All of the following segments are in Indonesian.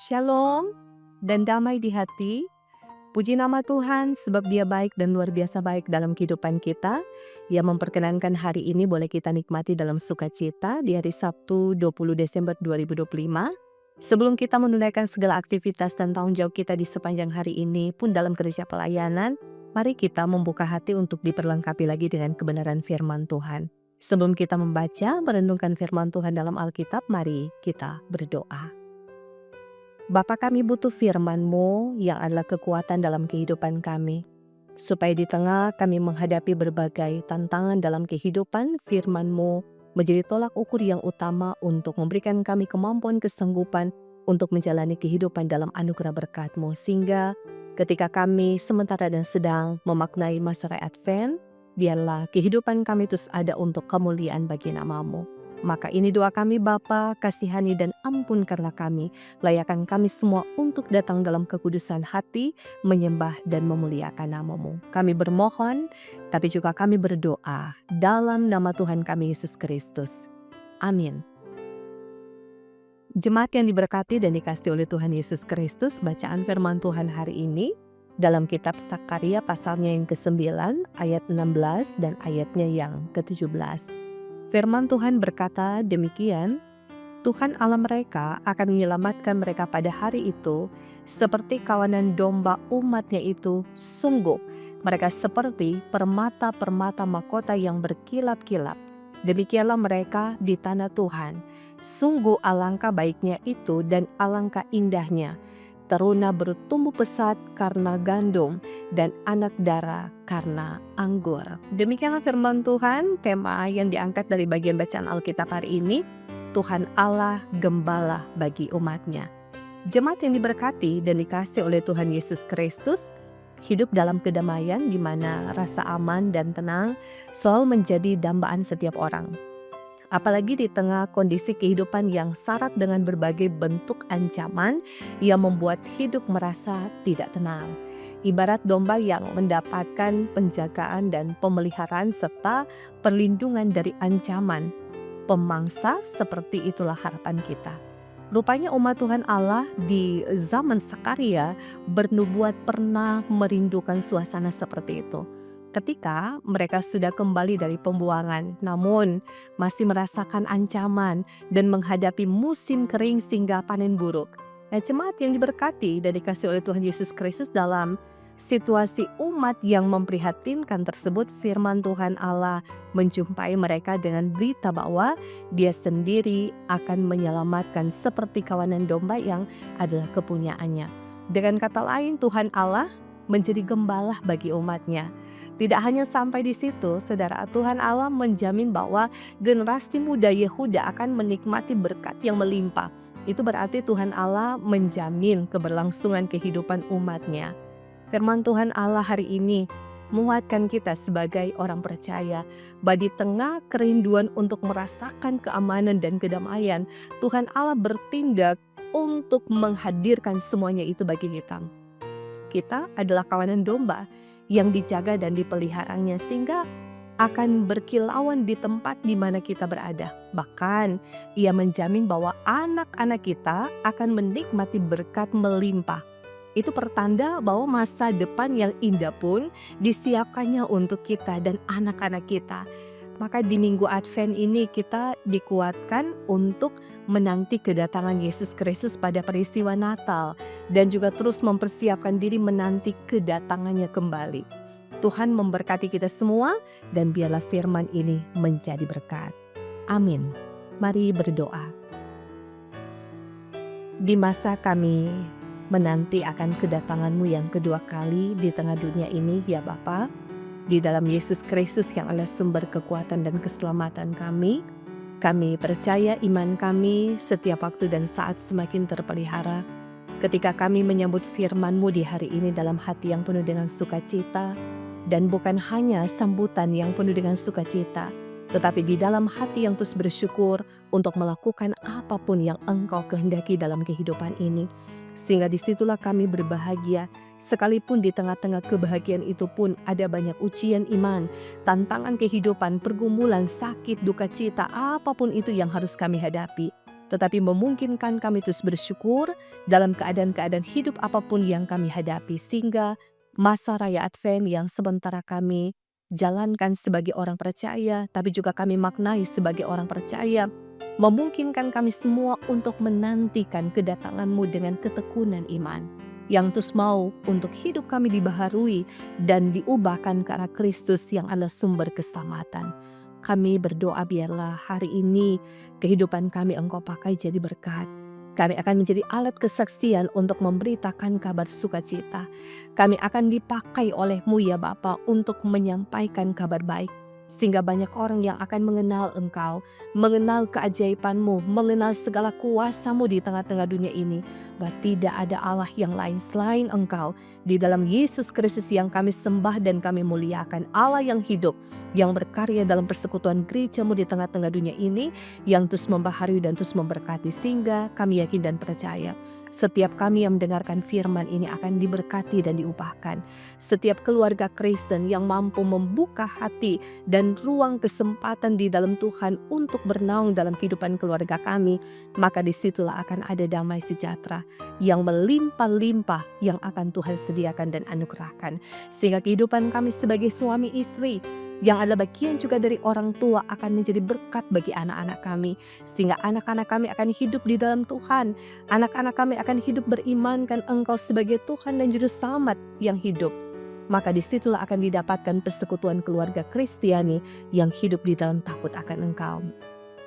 Shalom dan damai di hati. Puji nama Tuhan sebab Dia baik dan luar biasa baik dalam kehidupan kita. Ia memperkenankan hari ini boleh kita nikmati dalam sukacita di hari Sabtu 20 Desember 2025. Sebelum kita menunaikan segala aktivitas dan tanggung jawab kita di sepanjang hari ini pun dalam kerja pelayanan, mari kita membuka hati untuk diperlengkapi lagi dengan kebenaran firman Tuhan. Sebelum kita membaca, merenungkan firman Tuhan dalam Alkitab, mari kita berdoa. Bapa, kami butuh firman-Mu yang adalah kekuatan dalam kehidupan kami. Supaya di tengah kami menghadapi berbagai tantangan dalam kehidupan, firman-Mu menjadi tolak ukur yang utama untuk memberikan kami kemampuan kesanggupan untuk menjalani kehidupan dalam anugerah berkat-Mu. Sehingga ketika kami sementara dan sedang memaknai masa raya Advent, biarlah kehidupan kami terus ada untuk kemuliaan bagi nama-Mu. Maka ini doa kami Bapa, kasihani dan ampunkanlah kami, layakkan kami semua untuk datang dalam kekudusan hati, menyembah dan memuliakan nama-Mu. Kami bermohon, tapi juga kami berdoa dalam nama Tuhan kami Yesus Kristus. Amin. Jemaat yang diberkati dan dikasihi oleh Tuhan Yesus Kristus, bacaan firman Tuhan hari ini dalam kitab Sakaria pasalnya yang ke-9 ayat 16 dan ayatnya yang ke-17. Firman Tuhan berkata demikian, Tuhan Allah mereka akan menyelamatkan mereka pada hari itu, seperti kawanan domba umatnya itu, sungguh mereka seperti permata-permata mahkota yang berkilap-kilap. Demikianlah mereka di tanah Tuhan. Sungguh alangkah baiknya itu dan alangkah indahnya. Teruna bertumbuh pesat karena gandum dan anak dara karena anggur. Demikianlah firman Tuhan, tema yang diangkat dari bagian bacaan Alkitab hari ini, Tuhan Allah gembala bagi umatnya. Jemaat yang diberkati dan dikasih oleh Tuhan Yesus Kristus, hidup dalam kedamaian di mana rasa aman dan tenang selalu menjadi dambaan setiap orang. Apalagi di tengah kondisi kehidupan yang syarat dengan berbagai bentuk ancaman yang membuat hidup merasa tidak tenang. Ibarat domba yang mendapatkan penjagaan dan pemeliharaan serta perlindungan dari ancaman pemangsa, seperti itulah harapan kita. Rupanya umat Tuhan Allah di zaman Sakaria bernubuat pernah merindukan suasana seperti itu. Ketika mereka sudah kembali dari pembuangan, namun masih merasakan ancaman dan menghadapi musim kering sehingga panen buruk. Nah, jemaat yang diberkati dan dikasih oleh Tuhan Yesus Kristus, dalam situasi umat yang memprihatinkan tersebut, firman Tuhan Allah menjumpai mereka dengan berita bahwa Dia sendiri akan menyelamatkan seperti kawanan domba yang adalah kepunyaannya. Dengan kata lain, Tuhan Allah menjadi gembala bagi umatnya. Tidak hanya sampai di situ, saudara, Tuhan Allah menjamin bahwa generasi muda Yehuda akan menikmati berkat yang melimpah. Itu berarti Tuhan Allah menjamin keberlangsungan kehidupan umatnya. Firman Tuhan Allah hari ini menguatkan kita sebagai orang percaya bahwa di tengah kerinduan untuk merasakan keamanan dan kedamaian, Tuhan Allah bertindak untuk menghadirkan semuanya itu bagi kita. Kita adalah kawanan domba yang dijaga dan dipeliharanya, sehingga akan berkilauan di tempat di mana kita berada. Bahkan Ia menjamin bahwa anak-anak kita akan menikmati berkat melimpah. Itu pertanda bahwa masa depan yang indah pun disiapkannya untuk kita dan anak-anak kita. Maka di minggu Advent ini kita dikuatkan untuk menanti kedatangan Yesus Kristus pada peristiwa Natal dan juga terus mempersiapkan diri menanti kedatangannya kembali. Tuhan memberkati kita semua dan biarlah firman ini menjadi berkat. Amin. Mari berdoa. Di masa kami menanti akan kedatangan-Mu yang kedua kali di tengah dunia ini, ya Bapa, di dalam Yesus Kristus yang adalah sumber kekuatan dan keselamatan kami percaya iman kami setiap waktu dan saat semakin terpelihara ketika kami menyambut firman-Mu di hari ini dalam hati yang penuh dengan sukacita, dan bukan hanya sambutan yang penuh dengan sukacita, tetapi di dalam hati yang terus bersyukur untuk melakukan apapun yang Engkau kehendaki dalam kehidupan ini. Sehingga disitulah kami berbahagia, sekalipun di tengah-tengah kebahagiaan itu pun ada banyak ujian iman, tantangan kehidupan, pergumulan, sakit, duka cita, apapun itu yang harus kami hadapi. tetapi memungkinkan kami terus bersyukur dalam keadaan-keadaan hidup apapun yang kami hadapi, sehingga masa raya Advent yang sementara kami jalankan sebagai orang percaya, tapi juga kami maknai sebagai orang percaya, memungkinkan kami semua untuk menantikan kedatangan-Mu dengan ketekunan iman, yang terus mau untuk hidup kami dibaharui dan diubahkan ke arah Kristus yang adalah sumber keselamatan. Kami berdoa biarlah hari ini kehidupan kami Engkau pakai jadi berkat. Kami akan menjadi alat kesaksian untuk memberitakan kabar sukacita. Kami akan dipakai oleh-Mu ya Bapa untuk menyampaikan kabar baik. Sehingga banyak orang yang akan mengenal Engkau, mengenal keajaiban-Mu, mengenal segala kuasa-Mu di tengah-tengah dunia ini. Bahwa tidak ada Allah yang lain selain Engkau. Di dalam Yesus Kristus yang kami sembah dan kami muliakan, Allah yang hidup, yang berkarya dalam persekutuan gereja-Mu di tengah-tengah dunia ini, yang terus membaharui dan terus memberkati, sehingga kami yakin dan percaya setiap kami yang mendengarkan firman ini akan diberkati dan diubahkan. Setiap keluarga Kristen yang mampu membuka hati dan ruang kesempatan di dalam Tuhan untuk bernaung dalam kehidupan keluarga kami, maka disitulah akan ada damai sejahtera yang melimpah-limpah yang akan Tuhan sediakan dan anugerahkan. Sehingga kehidupan kami sebagai suami istri yang adalah bagian juga dari orang tua akan menjadi berkat bagi anak-anak kami. Sehingga anak-anak kami akan hidup di dalam Tuhan. Anak-anak kami akan hidup berimankan Engkau sebagai Tuhan dan Juru Selamat yang hidup. Maka disitulah akan didapatkan persekutuan keluarga Kristiani yang hidup di dalam takut akan Engkau.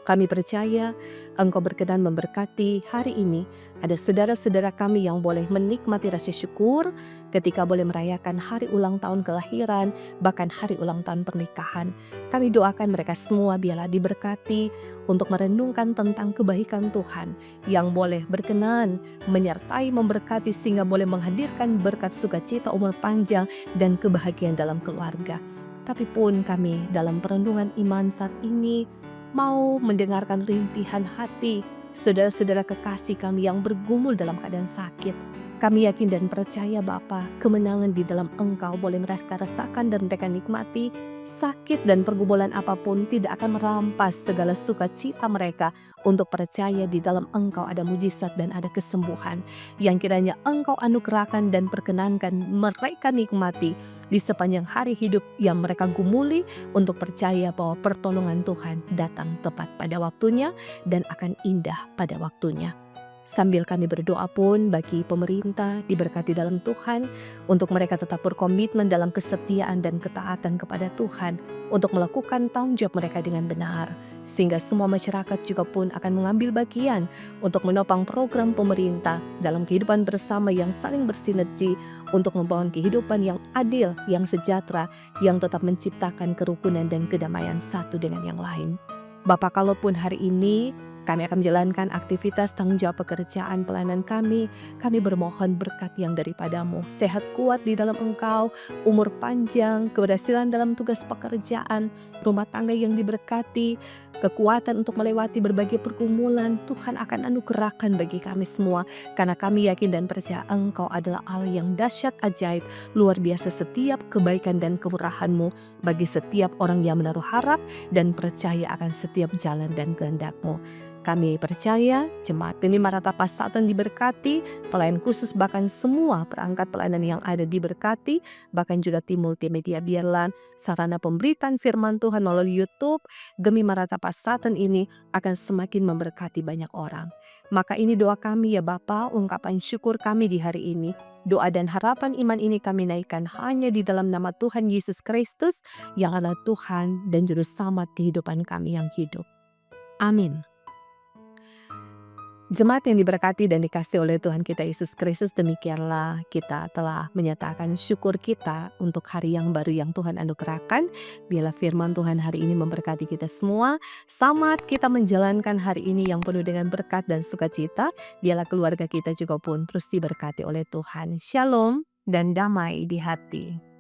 Kami percaya Engkau berkenan memberkati hari ini. Ada saudara-saudara kami yang boleh menikmati rasa syukur ketika boleh merayakan hari ulang tahun kelahiran, bahkan hari ulang tahun pernikahan. Kami doakan mereka semua biarlah diberkati untuk merenungkan tentang kebaikan Tuhan yang boleh berkenan menyertai, memberkati, sehingga boleh menghadirkan berkat sukacita, umur panjang, dan kebahagiaan dalam keluarga. Tapi pun kami dalam perenungan iman saat ini mau mendengarkan rintihan hati saudara-saudara kekasih kami yang bergumul dalam keadaan sakit. Kami yakin dan percaya Bapa, kemenangan di dalam Engkau boleh mereka rasakan dan mereka nikmati. Sakit dan pergumulan apapun tidak akan merampas segala sukacita mereka untuk percaya di dalam Engkau ada mujizat dan ada kesembuhan yang kiranya Engkau anugerahkan dan perkenankan mereka nikmati di sepanjang hari hidup yang mereka gumuli, untuk percaya bahwa pertolongan Tuhan datang tepat pada waktunya dan akan indah pada waktunya. Sambil kami berdoa pun bagi pemerintah diberkati dalam Tuhan, untuk mereka tetap berkomitmen dalam kesetiaan dan ketaatan kepada Tuhan untuk melakukan tanggung jawab mereka dengan benar, sehingga semua masyarakat juga pun akan mengambil bagian untuk menopang program pemerintah dalam kehidupan bersama yang saling bersinergi untuk membangun kehidupan yang adil, yang sejahtera, yang tetap menciptakan kerukunan dan kedamaian satu dengan yang lain. Bapak, kalaupun hari ini kami akan menjalankan aktivitas tanggung jawab pekerjaan pelayanan kami bermohon berkat yang daripada-Mu. Sehat kuat di dalam Engkau, umur panjang, keberhasilan dalam tugas pekerjaan, rumah tangga yang diberkati, kekuatan untuk melewati berbagai pergumulan Tuhan akan anugerahkan bagi kami semua. Karena kami yakin dan percaya Engkau adalah Allah yang dahsyat ajaib, luar biasa setiap kebaikan dan kemurahan-Mu bagi setiap orang yang menaruh harap dan percaya akan setiap jalan dan kehendak-Mu. Kami percaya jemaat ini Maranatha Satan diberkati, pelayan khusus bahkan semua perangkat pelayanan yang ada diberkati, bahkan juga tim multimedia biarlah sarana pemberitaan firman Tuhan melalui YouTube Gemi Maranatha Satan ini akan semakin memberkati banyak orang. Maka ini doa kami ya Bapa, ungkapan syukur kami di hari ini. Doa dan harapan iman ini kami naikkan hanya di dalam nama Tuhan Yesus Kristus yang adalah Tuhan dan Juru Selamat kehidupan kami yang hidup. Amin. Jemaat yang diberkati dan dikasihi oleh Tuhan kita Yesus Kristus, demikianlah kita telah menyatakan syukur kita untuk hari yang baru yang Tuhan anugerahkan. Biarlah firman Tuhan hari ini memberkati kita semua. Selamat kita menjalankan hari ini yang penuh dengan berkat dan sukacita. Biarlah keluarga kita juga pun terus diberkati oleh Tuhan. Shalom dan damai di hati.